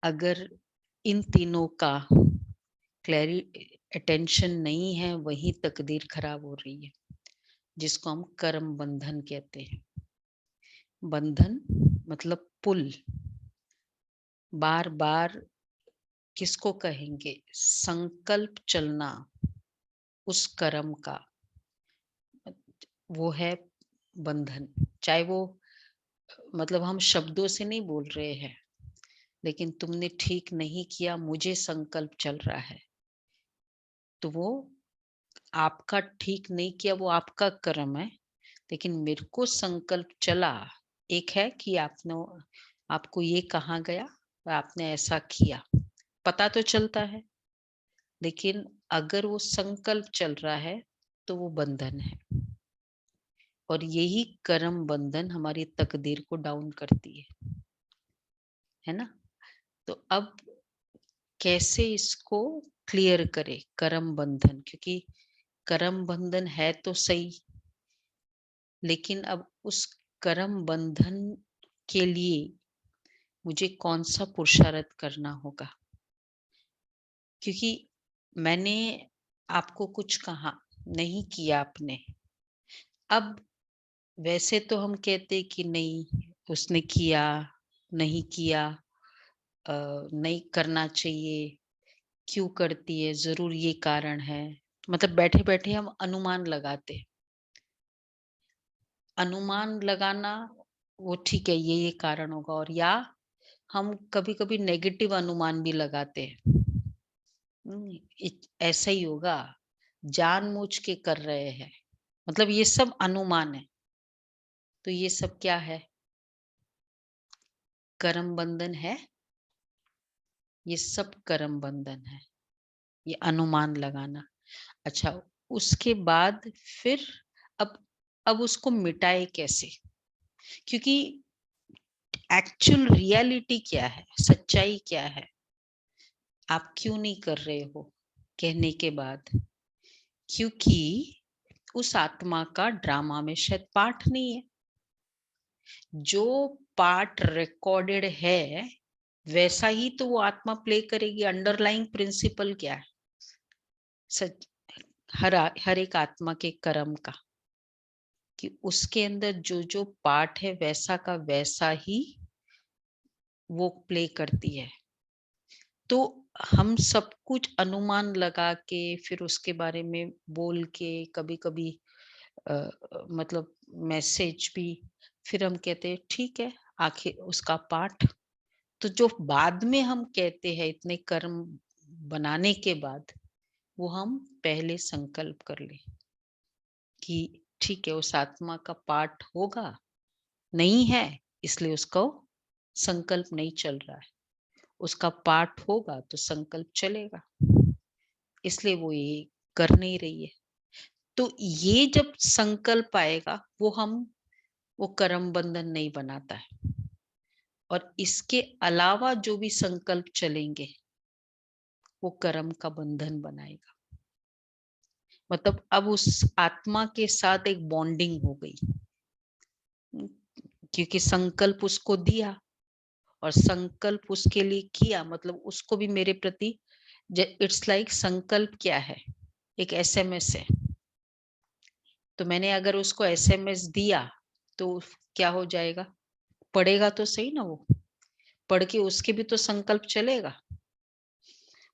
अगर इन तीनों का अटेंशन नहीं है, वही तकदीर खराब हो रही है, जिसको हम कर्म बंधन कहते हैं। बंधन मतलब पुल। बार बार किसको कहेंगे? संकल्प चलना उस कर्म का, वो है बंधन। चाहे वो मतलब हम शब्दों से नहीं बोल रहे हैं, लेकिन तुमने ठीक नहीं किया, मुझे संकल्प चल रहा है, तो वो आपका ठीक नहीं किया, वो आपका कर्म है, लेकिन मेरे को संकल्प चला। एक है कि आपको ये कहा गया और आपने ऐसा किया, पता तो चलता है, लेकिन अगर वो संकल्प चल रहा है तो वो बंधन है। और यही कर्म बंधन हमारी तकदीर को डाउन करती है ना? तो अब कैसे इसको क्लियर करे कर्म बंधन? क्योंकि कर्म बंधन है तो सही, लेकिन अब उस कर्म बंधन के लिए मुझे कौन सा पुरुषार्थ करना होगा? क्योंकि मैंने आपको कुछ कहा, नहीं किया आपने। अब वैसे तो हम कहते कि नहीं, उसने किया, नहीं किया, नहीं करना चाहिए, क्यों करती है, जरूर ये कारण है। मतलब बैठे बैठे हम अनुमान लगाते। अनुमान लगाना वो ठीक है, ये कारण होगा। और या हम कभी कभी नेगेटिव अनुमान भी लगाते हैं। ऐसा ही होगा, जानबूझ के कर रहे हैं, मतलब ये सब अनुमान है। तो ये सब क्या है? कर्म बंधन है। ये सब कर्म बंधन है, ये अनुमान लगाना। अच्छा, उसके बाद फिर अब अब उसको मिटाए कैसे? क्योंकि एक्चुअल रियलिटी क्या है, सच्चाई क्या है? आप क्यों नहीं कर रहे हो कहने के बाद? क्योंकि उस आत्मा का ड्रामा में शायद पार्ट नहीं है। जो पार्ट रिकॉर्डेड है वैसा ही तो वो आत्मा प्ले करेगी। अंडरलाइंग प्रिंसिपल क्या है? सच, हर एक आत्मा के कर्म का, कि उसके अंदर जो जो पार्ट है वैसा का वैसा ही वो प्ले करती है। तो हम सब कुछ अनुमान लगा के फिर उसके बारे में बोल के कभी कभी मतलब मैसेज भी, फिर हम कहते हैं ठीक है, आखिर उसका पाठ। तो जो बाद में हम कहते हैं इतने कर्म बनाने के बाद, वो हम पहले संकल्प कर ले कि ठीक है, उस आत्मा का पाठ होगा, नहीं है इसलिए उसको संकल्प नहीं चल रहा है। उसका पाठ होगा तो संकल्प चलेगा, इसलिए वो ये कर नहीं रही है। तो ये जब संकल्प आएगा वो कर्म बंधन नहीं बनाता है। और इसके अलावा जो भी संकल्प चलेंगे वो कर्म का बंधन बनाएगा। मतलब अब उस आत्मा के साथ एक बॉन्डिंग हो गई, क्योंकि संकल्प उसको दिया और संकल्प उसके लिए किया, मतलब उसको भी मेरे प्रति इट्स लाइक संकल्प क्या है? एक एसएमएस है। तो मैंने अगर उसको एसएमएस दिया तो क्या हो जाएगा? पढ़ेगा तो सही ना वो, पढ़ के उसके भी तो संकल्प चलेगा,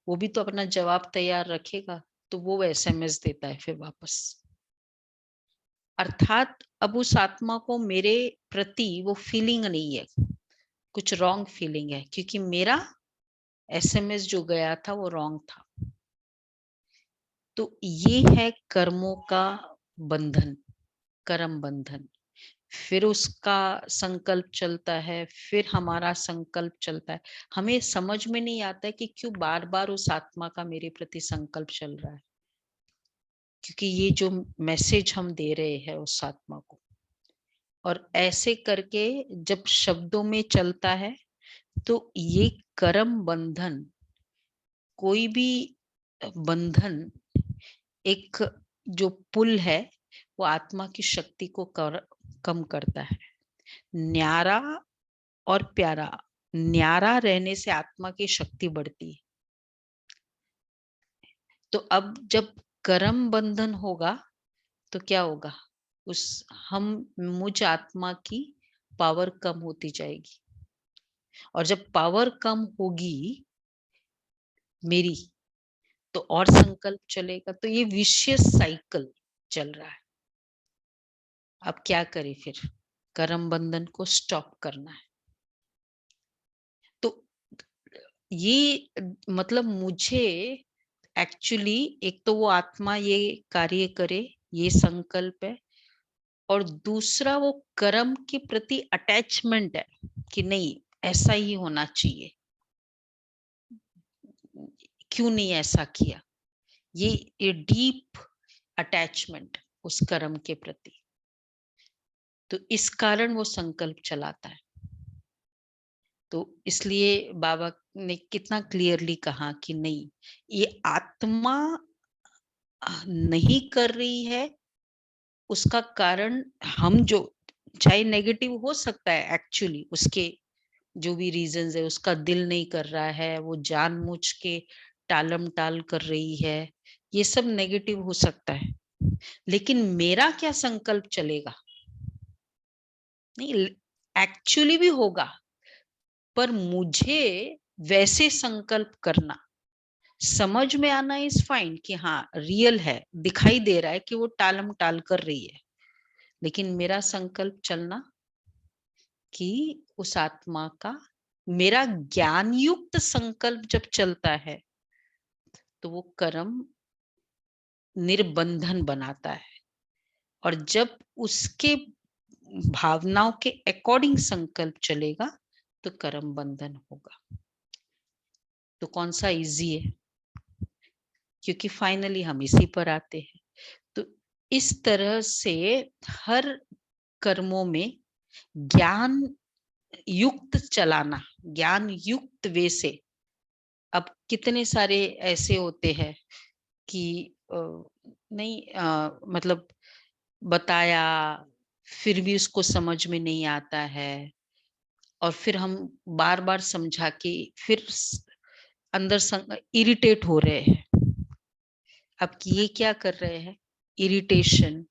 वो भी तो अपना जवाब तैयार रखेगा, तो वो एसएमएस देता है फिर वापस। अर्थात अब उस आत्मा को मेरे प्रति वो फीलिंग नहीं है, कुछ रॉन्ग फीलिंग है, क्योंकि मेरा एसएमएस जो गया था वो रॉन्ग था। तो ये है कर्मों का बंधन, कर्म बंधन। फिर उसका संकल्प चलता है, फिर हमारा संकल्प चलता है। हमें समझ में नहीं आता है कि क्यों बार बार उस आत्मा का मेरे प्रति संकल्प चल रहा है, क्योंकि ये जो मैसेज हम दे रहे हैं उस आत्मा को, और ऐसे करके जब शब्दों में चलता है तो ये कर्म बंधन, कोई भी बंधन एक जो पुल है, वो आत्मा की शक्ति को कम करता है। न्यारा और प्यारा न्यारा रहने से आत्मा की शक्ति बढ़ती है। तो अब जब कर्म बंधन होगा तो क्या होगा? हम मुझ आत्मा की पावर कम होती जाएगी, और जब पावर कम होगी मेरी, तो और संकल्प चलेगा, तो ये विशियस साइकिल चल रहा है। अब क्या करें फिर? कर्म बंधन को स्टॉप करना है। तो ये मतलब मुझे एक्चुअली, एक तो वो आत्मा ये कार्य करे, ये संकल्प है, और दूसरा वो कर्म के प्रति अटैचमेंट है कि नहीं ऐसा ही होना चाहिए, क्यों नहीं ऐसा किया, ये डीप अटैचमेंट उस कर्म के प्रति। तो इस कारण वो संकल्प चलाता है। तो इसलिए बाबा ने कितना क्लियरली कहा कि नहीं, ये आत्मा नहीं कर रही है, उसका कारण हम जो, चाहे नेगेटिव हो सकता है एक्चुअली, उसके जो भी रीजंस है, उसका दिल नहीं कर रहा है, वो जानबूझ के टालम टाल कर रही है, ये सब नेगेटिव हो सकता है, लेकिन मेरा क्या संकल्प चलेगा? नहीं, एक्चुअली भी होगा, पर मुझे वैसे संकल्प करना, समझ में आना इज फाइन कि हाँ रियल है, दिखाई दे रहा है कि वो टालम टाल कर रही है, लेकिन मेरा संकल्प चलना कि उस आत्मा का, मेरा ज्ञान युक्त संकल्प जब चलता है तो वो कर्म निर्बंधन बनाता है, और जब उसके भावनाओं के अकॉर्डिंग संकल्प चलेगा तो कर्म बंधन होगा। तो कौन सा इजी है? क्योंकि फाइनली हम इसी पर आते हैं। तो इस तरह से हर कर्मों में ज्ञान युक्त चलाना, ज्ञान युक्त वे से। अब कितने सारे ऐसे होते हैं कि नहीं मतलब बताया, फिर भी उसको समझ में नहीं आता है, और फिर हम बार बार समझा के फिर अंदर इरिटेट हो रहे हैं। अब ये क्या कर रहे हैं? इरिटेशन,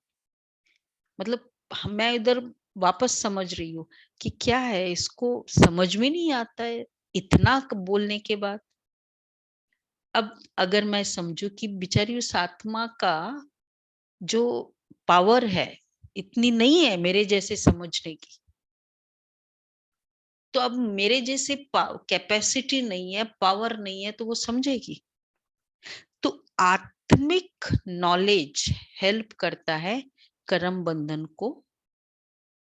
मतलब मैं इधर वापस समझ रही हूँ कि क्या है, इसको समझ में नहीं आता है इतना बोलने के बाद। अब अगर मैं समझू कि बेचारी उस आत्मा का जो पावर है इतनी नहीं है मेरे जैसे समझने की, तो अब मेरे जैसे कैपेसिटी नहीं है, पावर नहीं है, तो वो समझेगी। तो आत्मिक नॉलेज हेल्प करता है कर्म बंधन को,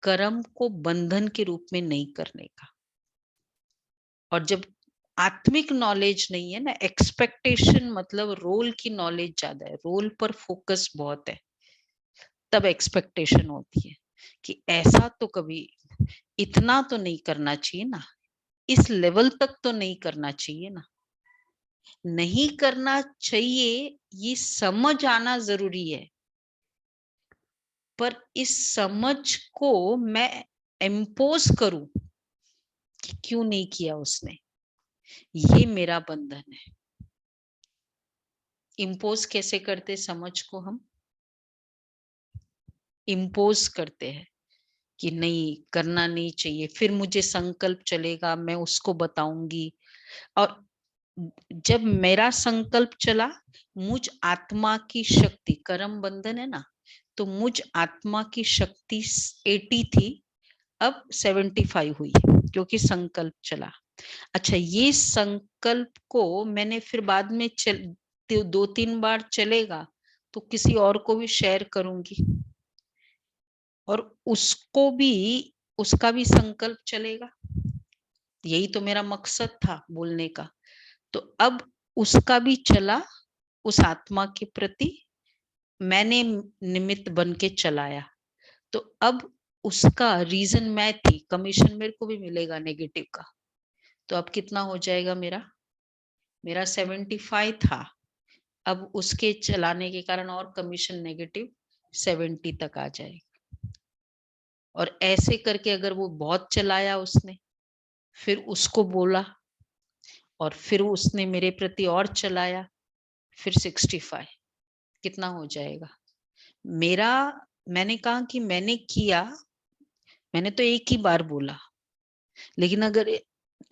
कर्म को बंधन के रूप में नहीं करने का। और जब आत्मिक नॉलेज नहीं है ना, एक्सपेक्टेशन मतलब रोल की नॉलेज ज्यादा है, रोल पर फोकस बहुत है, तब एक्सपेक्टेशन होती है कि ऐसा तो कभी, इतना तो नहीं करना चाहिए ना, इस लेवल तक तो नहीं करना चाहिए ना। नहीं करना चाहिए ये समझ आना जरूरी है, पर इस समझ को मैं इम्पोज करूं कि क्यों नहीं किया उसने, ये मेरा बंधन है। इम्पोज कैसे करते समझ को? हम इम्पोज करते हैं कि नहीं करना नहीं चाहिए, फिर मुझे संकल्प चलेगा, मैं उसको बताऊंगी, और जब मेरा संकल्प चला, मुझ आत्मा की शक्ति, कर्म बंधन है ना, तो मुझ आत्मा की शक्ति 80 थी, अब 75 हुई, क्योंकि संकल्प चला। अच्छा, ये संकल्प को मैंने फिर बाद में 2-3 बार चलेगा तो किसी और को भी शेयर करूंगी, और उसको भी, उसका भी संकल्प चलेगा। यही तो मेरा मकसद था बोलने का। तो अब उसका भी चला, उस आत्मा के प्रति मैंने निमित्त बन के चलाया, तो अब उसका रीजन मैं थी, कमीशन मेरे को भी मिलेगा नेगेटिव का। तो अब कितना हो जाएगा मेरा? मेरा 75 था, अब उसके चलाने के कारण और कमीशन नेगेटिव 70 तक आ जाएगा। और ऐसे करके अगर वो बहुत चलाया उसने, फिर उसको बोला और फिर उसने मेरे प्रति और चलाया, फिर 65 कितना हो जाएगा? मेरा मैंने कहा कि मैंने किया, मैंने तो एक ही बार बोला, लेकिन अगर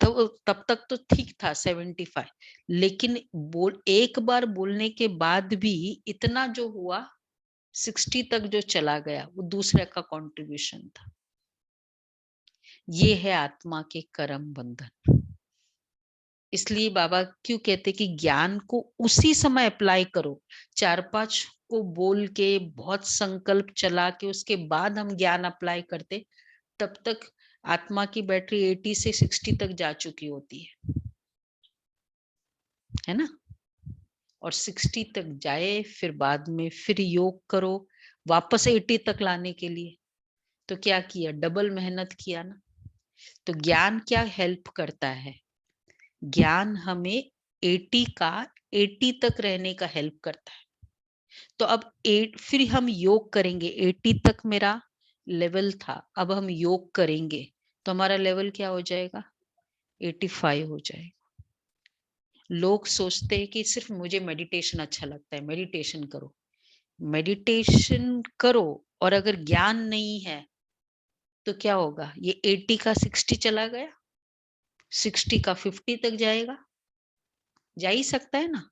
तब तक तो ठीक था 75, लेकिन एक बार बोलने के बाद भी इतना जो हुआ 60 तक जो चला गया, वो दूसरे का कंट्रीब्यूशन था। ये है आत्मा के कर्म बंधन। इसलिए बाबा क्यों कहते कि ज्ञान को उसी समय अप्लाई करो। 4-5 को बोल के बहुत संकल्प चला के उसके बाद हम ज्ञान अप्लाई करते, तब तक आत्मा की बैटरी 80 से 60 तक जा चुकी होती है ना? और 60 तक जाए, फिर बाद में फिर योग करो वापस 80 तक लाने के लिए। तो क्या किया? डबल मेहनत किया ना। तो ज्ञान क्या हेल्प करता है? ज्ञान हमें 80 का 80 तक रहने का हेल्प करता है। तो अब फिर हम योग करेंगे। 80 तक मेरा लेवल था, अब हम योग करेंगे तो हमारा लेवल क्या हो जाएगा? 85 हो जाएगा। लोग सोचते हैं कि सिर्फ मुझे मेडिटेशन अच्छा लगता है, मेडिटेशन करो। मेडिटेशन करो और अगर ज्ञान नहीं है तो क्या होगा? ये 80 का 60 चला गया, 60 का 50 तक जाएगा, जा ही सकता है ना।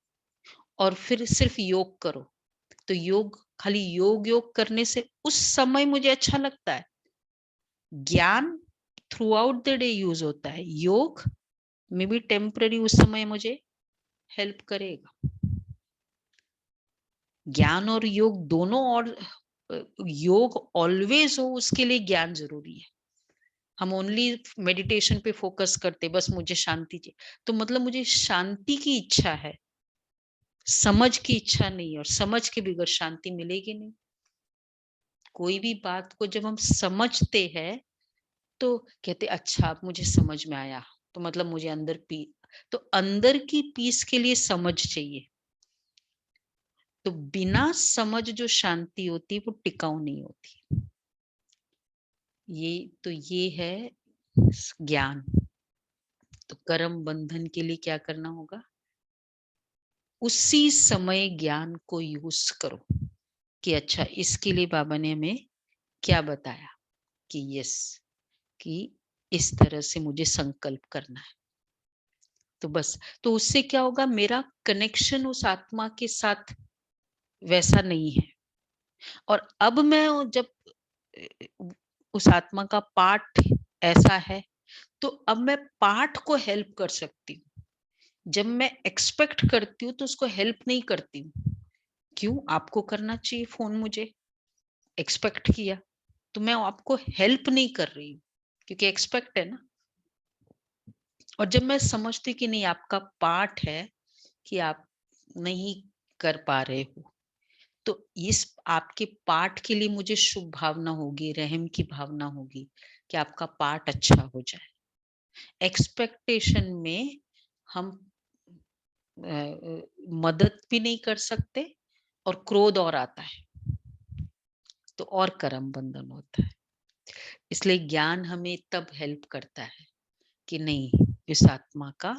और फिर सिर्फ योग करो, तो योग खाली योग योग करने से उस समय मुझे अच्छा लगता है। ज्ञान through out the day use होता है, योग में भी टेम्पररी उस समय मुझे हेल्प करेगा। ज्ञान और योग दोनों, और योग ऑलवेज हो उसके लिए ज्ञान जरूरी है। हम ओनली मेडिटेशन पे फोकस करते, बस मुझे शांति चाहिए, तो मतलब मुझे शांति की इच्छा है, समझ की इच्छा नहीं, और समझ के बगैर शांति मिलेगी नहीं। कोई भी बात को जब हम समझते हैं तो कहते अच्छा अब मुझे समझ में आया, तो मतलब मुझे अंदर तो अंदर की पीस के लिए समझ चाहिए। तो बिना समझ जो शांति होती है वो टिकाऊ नहीं होती। ये है ज्ञान। तो कर्म बंधन के लिए क्या करना होगा? उसी समय ज्ञान को यूज करो कि अच्छा इसके लिए बाबा ने हमें क्या बताया कि यस, कि इस तरह से मुझे संकल्प करना है। तो बस, तो उससे क्या होगा? मेरा कनेक्शन उस आत्मा के साथ वैसा नहीं है। और अब मैं जब उस आत्मा का पाठ ऐसा है, तो अब मैं पाठ को हेल्प कर सकती हूँ। जब मैं एक्सपेक्ट करती हूँ तो उसको हेल्प नहीं करती हूँ। क्यों? आपको करना चाहिए फोन, मुझे एक्सपेक्ट किया तो मैं आपको हेल्प नहीं कर रही हूँ, क्योंकि एक्सपेक्ट है ना। और जब मैं समझती कि नहीं आपका पाठ है कि आप नहीं कर पा रहे हो, तो इस आपके पाठ के लिए मुझे शुभ भावना होगी, रहम की भावना होगी कि आपका पाठ अच्छा हो जाए। एक्सपेक्टेशन में हम मदद भी नहीं कर सकते, और क्रोध और आता है, तो और कर्म बंधन होता है। इसलिए ज्ञान हमें तब हेल्प करता है कि नहीं, इस आत्मा का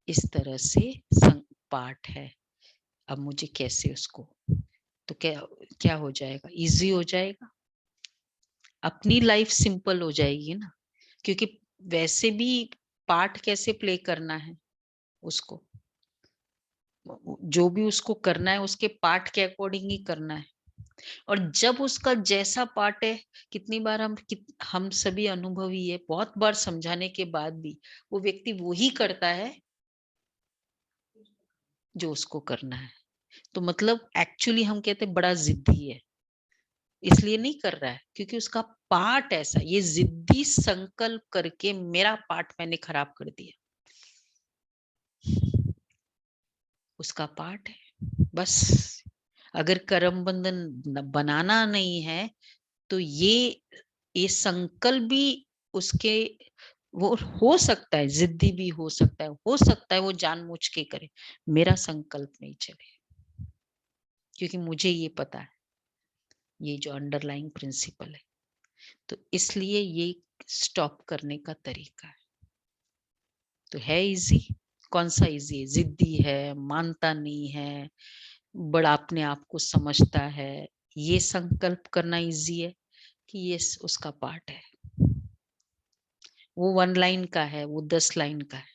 इस तरह से पाठ है, अब मुझे कैसे उसको, तो क्या क्या हो जाएगा? इजी हो जाएगा, अपनी लाइफ सिंपल हो जाएगी ना। क्योंकि वैसे भी पार्ट कैसे प्ले करना है उसको, जो भी उसको करना है उसके पार्ट के अकॉर्डिंग ही करना है। और जब उसका जैसा पार्ट है, कितनी बार हम सभी अनुभवी है, बहुत बार समझाने के बाद भी वो व्यक्ति वही करता है जो उसको करना है। तो मतलब एक्चुअली हम कहते हैं बड़ा जिद्दी है, इसलिए नहीं कर रहा है क्योंकि उसका पार्ट ऐसा, ये जिद्दी संकल्प करके मेरा पार्ट मैंने खराब कर दिया, उसका पार्ट है बस। अगर कर्म बंधन बनाना नहीं है तो ये संकल्प भी उसके, वो हो सकता है जिद्दी भी हो सकता है वो जानबूझ के करे, मेरा संकल्प नहीं चले, क्योंकि मुझे ये पता है ये जो अंडरलाइंग प्रिंसिपल है। तो इसलिए ये स्टॉप करने का तरीका है। तो है इजी? कौन सा इजी है? जिद्दी है, मानता नहीं है, बड़ा अपने आप को समझता है, ये संकल्प करना इजी है कि ये उसका पार्ट है? वो 1 लाइन का है, वो 10 लाइन का है,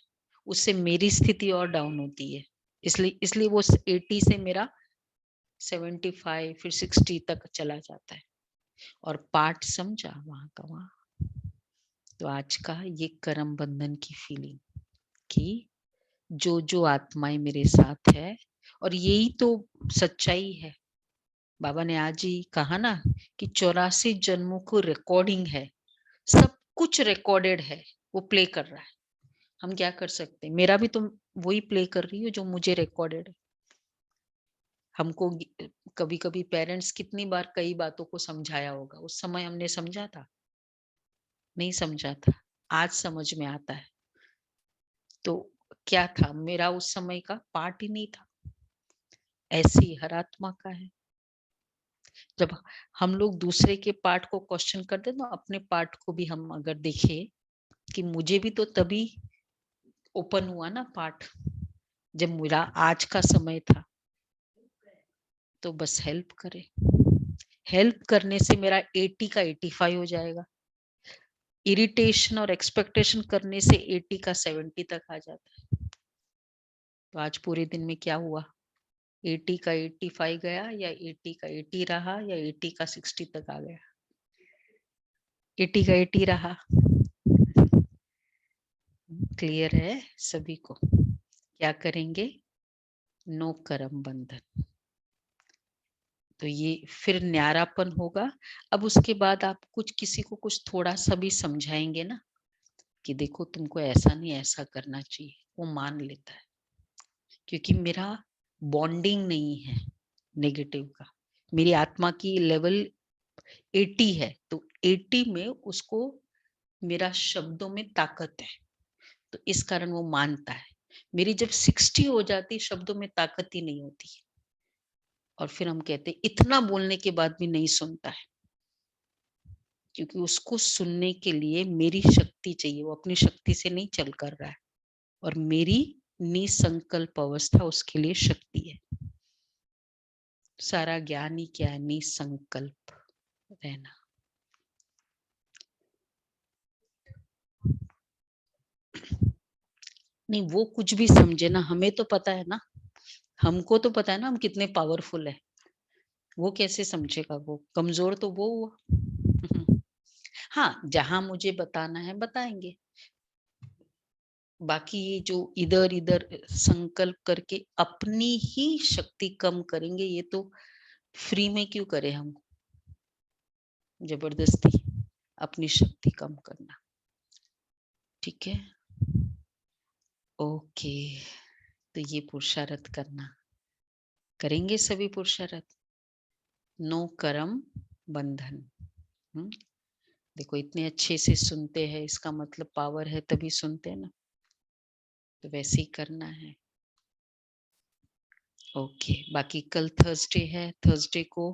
उससे मेरी स्थिति और डाउन होती है। इसलिए इसलिए वो 80 से मेरा 75 फिर 60 तक चला जाता है, और पार्ट समझा वहां का वहां। तो आज का ये कर्म बंधन की फीलिंग कि जो जो आत्माएं मेरे साथ है, और यही तो सच्चाई है। बाबा ने आज ही कहा ना कि 84 जन्मों को रिकॉर्डिंग है, सब कुछ रिकॉर्डेड है, वो प्ले कर रहा है। हम क्या कर सकते हैं? मेरा भी तो वही प्ले कर रही है जो मुझे रिकॉर्डेड है। हमको कभी कभी पेरेंट्स कितनी बार कई बातों को समझाया होगा, उस समय हमने समझा था? नहीं समझा था। आज समझ में आता है। तो क्या था? मेरा उस समय का पार्ट ही नहीं था। ऐसे ही हर आत्मा का है। जब हम लोग दूसरे के पार्ट को क्वेश्चन करते हैं, तो अपने पार्ट को भी हम अगर देखें कि मुझे भी तो तभी ओपन हुआ ना पार्ट, जब मेरा आज का समय था। तो बस हेल्प करे। हेल्प करने से मेरा 80 का 85 हो जाएगा। इरिटेशन और एक्सपेक्टेशन करने से 80 का 70 तक आ जाता है। तो आज पूरे दिन में क्या हुआ? 80 का 85 गया, या 80 का 80 रहा, या 80 का 60 तक आ गया? 80 का 80 रहा। क्लियर है सभी को? क्या करेंगे? नो कर्म बंधन। तो ये फिर न्यारापन होगा। अब उसके बाद आप कुछ किसी को कुछ थोड़ा सा भी समझाएंगे ना कि देखो तुमको ऐसा नहीं, ऐसा करना चाहिए, वो मान लेता है। क्योंकि मेरा बॉन्डिंग नहीं है नेगेटिव का। मेरी आत्मा की लेवल 80 है, तो 80 में उसको मेरा शब्दों में ताकत है, तो इस कारण वो मानता है। मेरी जब 60 हो जाती, शब्दों में ताकत ही नहीं होती, और फिर हम कहते इतना बोलने के बाद भी नहीं सुनता है। क्योंकि उसको सुनने के लिए मेरी शक्ति चाहिए, वो अपनी शक्ति से नहीं चल कर रहा है, और मेरी निसंकल्प अवस्था उसके लिए शक्ति है। सारा ज्ञान ही क्या है? निसंकल्प रहना। नहीं, वो कुछ भी समझे ना, हमें तो पता है ना, हमको तो पता है ना हम कितने पावरफुल है। वो कैसे समझेगा? वो कमजोर तो वो हुआ। हाँ, जहां मुझे बताना है बताएंगे। बाकी ये जो इधर इधर संकल्प करके अपनी ही शक्ति कम करेंगे, ये तो फ्री में क्यों करें हम? जबरदस्ती अपनी शक्ति कम करना। ठीक है, ओके। तो ये पुरुषार्थ करना, करेंगे सभी पुरुषार्थ। नो कर्म बंधन। देखो इतने अच्छे से सुनते हैं, इसका मतलब पावर है तभी सुनते हैं ना। तो वैसे ही करना है। ओके, बाकी कल थर्सडे है, थर्सडे को